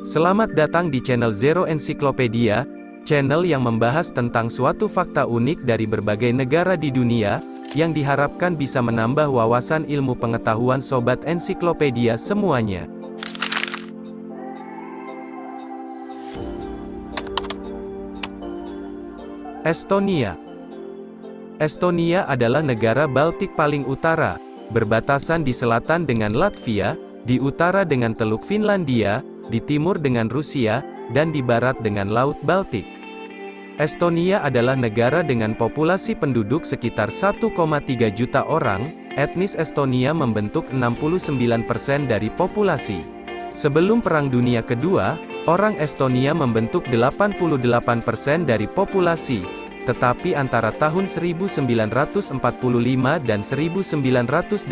Selamat datang di channel Zero Encyclopedia, channel yang membahas tentang suatu fakta unik dari berbagai negara di dunia, yang diharapkan bisa menambah wawasan ilmu pengetahuan sobat ensiklopedia semuanya. Estonia. Estonia adalah negara Baltik paling utara, berbatasan di selatan dengan Latvia, di utara dengan Teluk Finlandia, di timur dengan Rusia, dan di barat dengan Laut Baltik. Estonia adalah negara dengan populasi penduduk sekitar 1,3 juta orang, etnis Estonia membentuk 69% dari populasi. Sebelum Perang Dunia Kedua, orang Estonia membentuk 88% dari populasi, tetapi antara tahun 1945 dan 1989,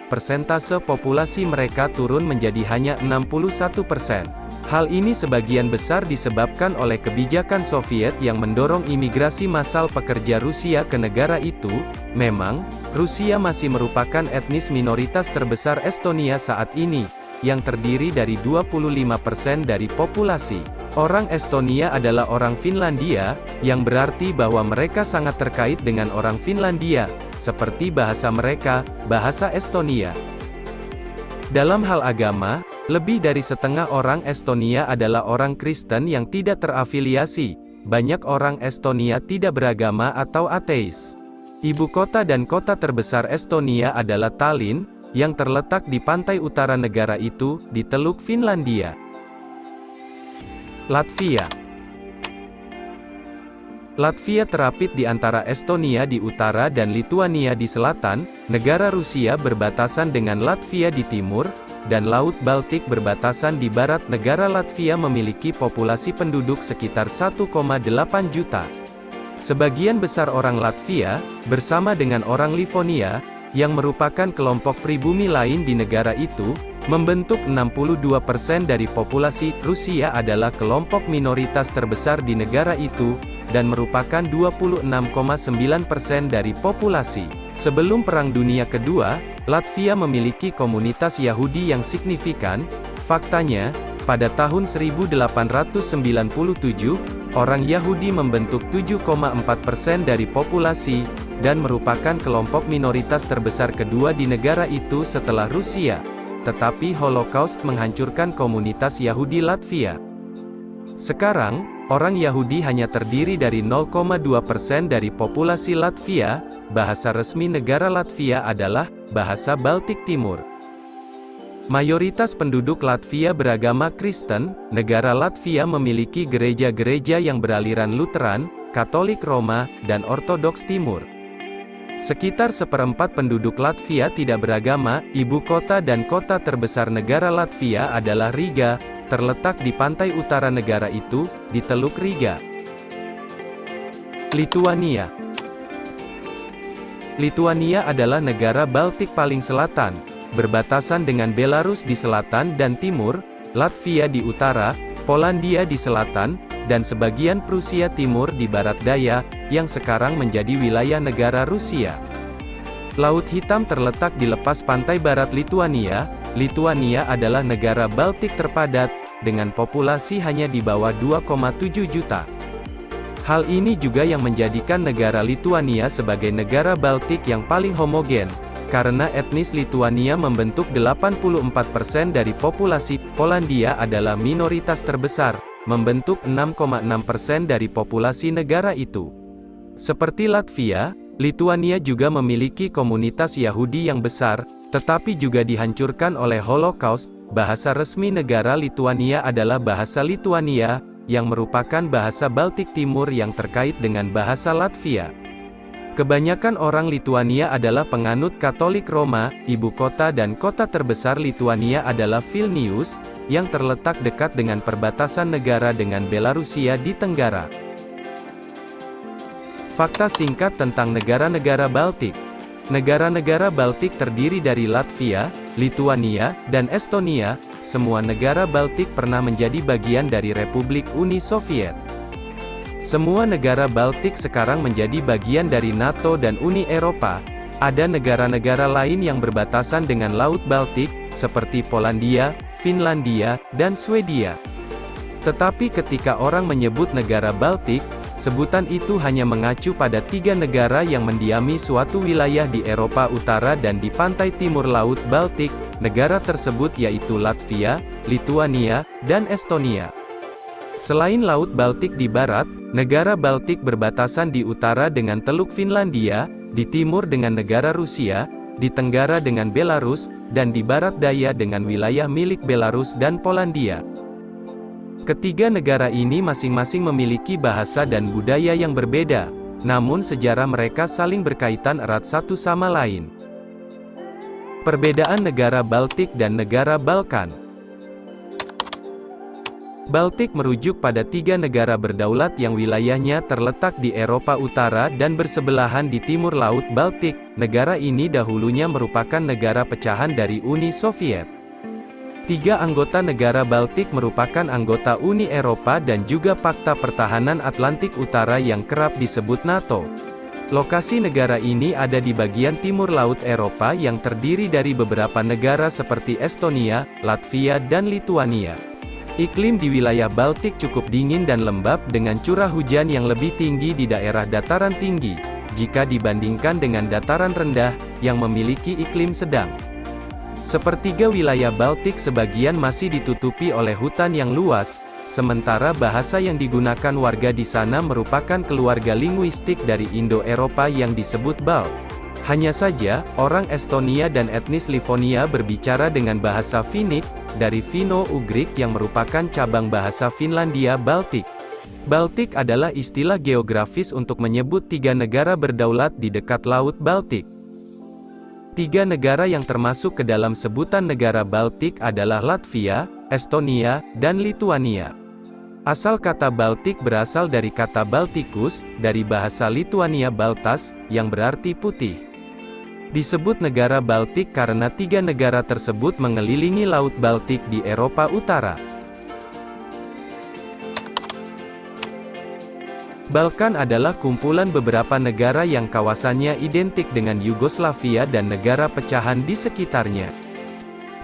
persentase populasi mereka turun menjadi hanya 61%. Hal ini sebagian besar disebabkan oleh kebijakan Soviet yang mendorong imigrasi massal pekerja Rusia ke negara itu. Memang, Rusia masih merupakan etnis minoritas terbesar Estonia saat ini, yang terdiri dari 25% dari populasi. Orang Estonia adalah orang Finlandia, yang berarti bahwa mereka sangat terkait dengan orang Finlandia, seperti bahasa mereka, bahasa Estonia. Dalam hal agama, lebih dari setengah orang Estonia adalah orang Kristen yang tidak terafiliasi. Banyak orang Estonia tidak beragama atau ateis. Ibu kota dan kota terbesar Estonia adalah Tallinn, yang terletak di pantai utara negara itu, di Teluk Finlandia. Latvia. Latvia terapit di antara Estonia di utara dan Lituania di selatan, negara Rusia berbatasan dengan Latvia di timur, dan Laut Baltik berbatasan di barat. Negara Latvia memiliki populasi penduduk sekitar 1,8 juta. Sebagian besar orang Latvia, bersama dengan orang Livonia, yang merupakan kelompok pribumi lain di negara itu, membentuk 62% dari populasi. Rusia adalah kelompok minoritas terbesar di negara itu, dan merupakan 26,9% dari populasi. Sebelum Perang Dunia Kedua, Latvia memiliki komunitas Yahudi yang signifikan. Faktanya, pada tahun 1897, orang Yahudi membentuk 7,4% dari populasi, dan merupakan kelompok minoritas terbesar kedua di negara itu setelah Rusia. Tetapi Holocaust menghancurkan komunitas Yahudi Latvia. Sekarang, orang Yahudi hanya terdiri dari 0,2% dari populasi Latvia. Bahasa resmi negara Latvia adalah bahasa Baltik Timur. Mayoritas penduduk Latvia beragama Kristen. Negara Latvia memiliki gereja-gereja yang beraliran Lutheran, Katolik Roma, dan Ortodoks Timur. Sekitar seperempat penduduk Latvia tidak beragama. Ibu kota dan kota terbesar negara Latvia adalah Riga, terletak di pantai utara negara itu, di Teluk Riga. Lituania. Lituania adalah negara Baltik paling selatan, berbatasan dengan Belarus di selatan dan timur, Latvia di utara, Polandia di selatan, dan sebagian Prusia Timur di barat daya, yang sekarang menjadi wilayah negara Rusia. Laut Hitam terletak di lepas pantai barat Lituania. Lituania adalah negara Baltik terpadat, dengan populasi hanya di bawah 2,7 juta. Hal ini juga yang menjadikan negara Lituania sebagai negara Baltik yang paling homogen, karena etnis Lituania membentuk 84% dari populasi. Polandia adalah minoritas terbesar, membentuk 6,6% dari populasi negara itu. Seperti Latvia, Lituania juga memiliki komunitas Yahudi yang besar, tetapi juga dihancurkan oleh Holocaust. Bahasa resmi negara Lituania adalah bahasa Lituania, yang merupakan bahasa Baltik Timur yang terkait dengan bahasa Latvia. Kebanyakan orang Lituania adalah penganut Katolik Roma. Ibu kota dan kota terbesar Lituania adalah Vilnius, yang terletak dekat dengan perbatasan negara dengan Belarusia di tenggara. Fakta singkat tentang negara-negara Baltik. Negara-negara Baltik terdiri dari Latvia, Lituania, dan Estonia. Semua negara Baltik pernah menjadi bagian dari Republik Uni Soviet. Semua negara Baltik sekarang menjadi bagian dari NATO dan Uni Eropa. Ada negara-negara lain yang berbatasan dengan Laut Baltik, seperti Polandia, Finlandia, dan Swedia. Tetapi ketika orang menyebut negara Baltik, sebutan itu hanya mengacu pada 3 negara yang mendiami suatu wilayah di Eropa Utara dan di pantai timur Laut Baltik. Negara tersebut yaitu Latvia, Lituania, dan Estonia. Selain Laut Baltik di barat, negara Baltik berbatasan di utara dengan Teluk Finlandia, di timur dengan negara Rusia, di tenggara dengan Belarus, dan di barat daya dengan wilayah milik Belarus dan Polandia. Ketiga negara ini masing-masing memiliki bahasa dan budaya yang berbeda, namun sejarah mereka saling berkaitan erat satu sama lain. Perbedaan negara Baltik dan negara Balkan. Baltik merujuk pada 3 negara berdaulat yang wilayahnya terletak di Eropa Utara dan bersebelahan di timur Laut Baltik. Negara ini dahulunya merupakan negara pecahan dari Uni Soviet. 3 anggota negara Baltik merupakan anggota Uni Eropa dan juga Pakta Pertahanan Atlantik Utara yang kerap disebut NATO. Lokasi negara ini ada di bagian timur Laut Eropa yang terdiri dari beberapa negara seperti Estonia, Latvia dan Lituania. Iklim di wilayah Baltik cukup dingin dan lembab dengan curah hujan yang lebih tinggi di daerah dataran tinggi, jika dibandingkan dengan dataran rendah, yang memiliki iklim sedang. Sepertiga wilayah Baltik sebagian masih ditutupi oleh hutan yang luas, sementara bahasa yang digunakan warga di sana merupakan keluarga linguistik dari Indo-Eropa yang disebut Balk. Hanya saja, orang Estonia dan etnis Livonia berbicara dengan bahasa Finnic, dari Finno-Ugric yang merupakan cabang bahasa Finlandia Baltik. Baltik adalah istilah geografis untuk menyebut 3 negara berdaulat di dekat Laut Baltik. 3 negara yang termasuk ke dalam sebutan negara Baltik adalah Latvia, Estonia, dan Lituania. Asal kata Baltik berasal dari kata Baltikus, dari bahasa Lituania Baltas, yang berarti putih. Disebut negara Baltik karena 3 negara tersebut mengelilingi Laut Baltik di Eropa Utara. Balkan adalah kumpulan beberapa negara yang kawasannya identik dengan Yugoslavia dan negara pecahan di sekitarnya.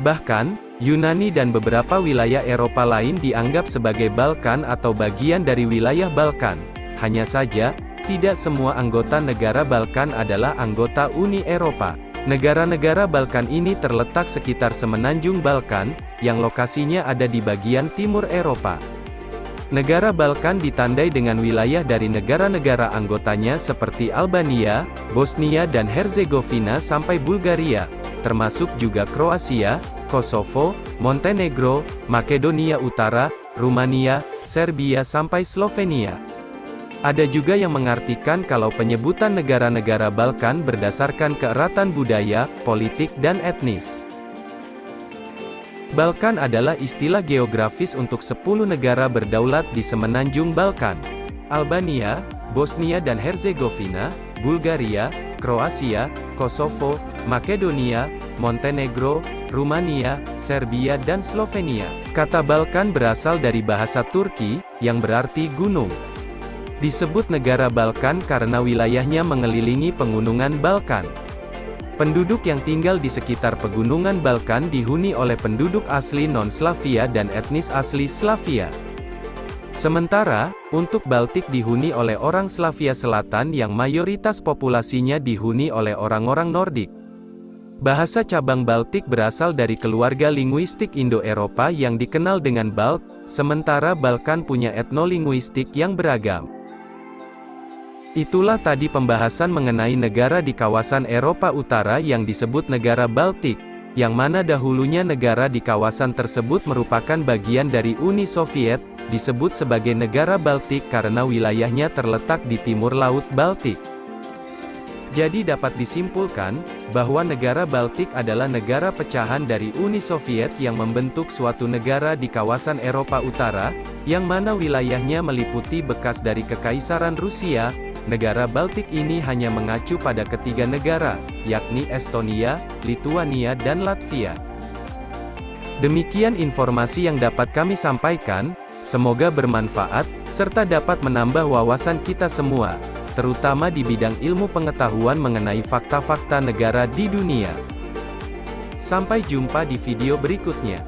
Bahkan, Yunani dan beberapa wilayah Eropa lain dianggap sebagai Balkan atau bagian dari wilayah Balkan. Hanya saja, tidak semua anggota negara Balkan adalah anggota Uni Eropa. Negara-negara Balkan ini terletak sekitar semenanjung Balkan, yang lokasinya ada di bagian timur Eropa. Negara Balkan ditandai dengan wilayah dari negara-negara anggotanya seperti Albania, Bosnia dan Herzegovina sampai Bulgaria, termasuk juga Kroasia, Kosovo, Montenegro, Makedonia Utara, Rumania, Serbia sampai Slovenia. Ada juga yang mengartikan kalau penyebutan negara-negara Balkan berdasarkan keeratan budaya, politik dan etnis. Balkan adalah istilah geografis untuk 10 negara berdaulat di semenanjung Balkan. Albania, Bosnia dan Herzegovina, Bulgaria, Kroasia, Kosovo, Makedonia, Montenegro, Rumania, Serbia dan Slovenia. Kata Balkan berasal dari bahasa Turki, yang berarti gunung. Disebut negara Balkan karena wilayahnya mengelilingi pegunungan Balkan. Penduduk yang tinggal di sekitar pegunungan Balkan dihuni oleh penduduk asli non-Slavia dan etnis asli Slavia. Sementara, untuk Baltik dihuni oleh orang Slavia Selatan yang mayoritas populasinya dihuni oleh orang-orang Nordik. Bahasa cabang Baltik berasal dari keluarga linguistik Indo-Eropa yang dikenal dengan Balk, sementara Balkan punya etnolinguistik yang beragam. Itulah tadi pembahasan mengenai negara di kawasan Eropa Utara yang disebut negara Baltik, yang mana dahulunya negara di kawasan tersebut merupakan bagian dari Uni Soviet, disebut sebagai negara Baltik karena wilayahnya terletak di timur Laut Baltik. Jadi dapat disimpulkan, bahwa negara Baltik adalah negara pecahan dari Uni Soviet yang membentuk suatu negara di kawasan Eropa Utara, yang mana wilayahnya meliputi bekas dari Kekaisaran Rusia. Negara Baltik ini hanya mengacu pada ketiga negara, yakni Estonia, Lituania dan Latvia. Demikian informasi yang dapat kami sampaikan, semoga bermanfaat, serta dapat menambah wawasan kita semua, terutama di bidang ilmu pengetahuan mengenai fakta-fakta negara di dunia. Sampai jumpa di video berikutnya.